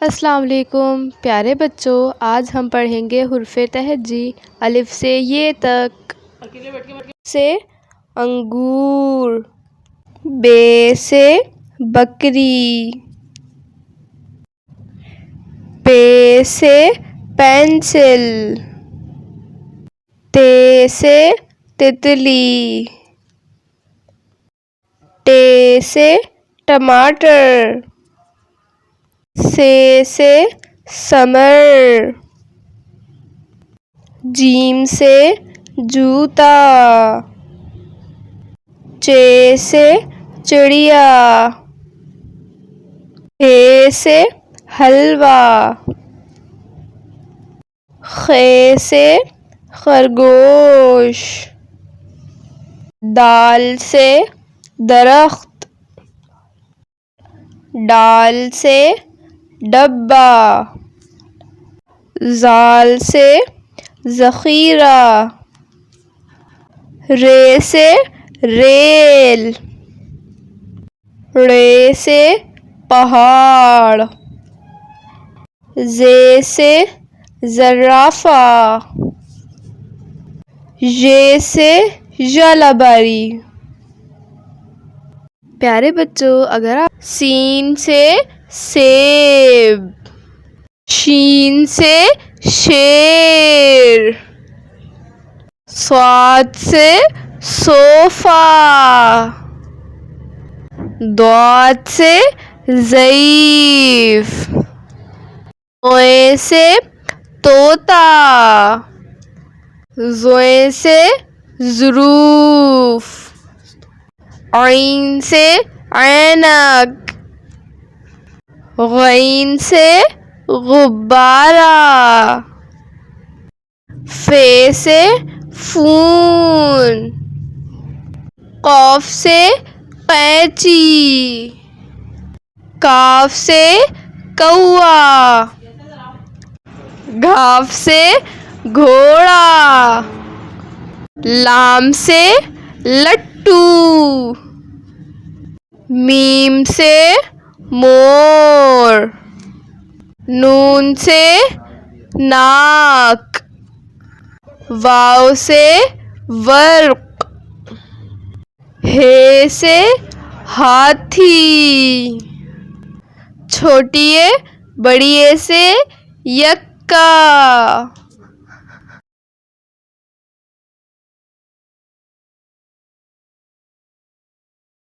अस्सलाम वालेकुम प्यारे बच्चों, आज हम पढ़ेंगे हुर्फ़े तहज्जी अलिफ से ये तक। से अंगूर, बे से बकरी, पे से पेंसिल, ते से तितली, टे से टमाटर, से समर, जीम से जूता, चे से चिड़िया, हे से हलवा, खे से खरगोश, दाल से दरख्त, डाल से डब्बा, जाल से ज़ख़ीरा, रे से रेल, रे से पहाड़, जे से ज़राफ़ा, ये से जलाबारी। प्यारे बच्चों, अगर आप सीन से सेब, शीन से शेर, स्वाद से सोफा, दौत से ज़ईफ़, ओए से तोता, ज़ोए से ज़ुरूफ़, ऐन से ऐनक, गैन से गुब्बारा, फे से फून, कौफ से कैंची, काफ से कौआ, घाफ से घोड़ा, लाम से लट्टू, मीम से मोर, नून से नाक, वाव से वर्क, हे से हाथी, छोटी ए बड़ी ए से यक्का।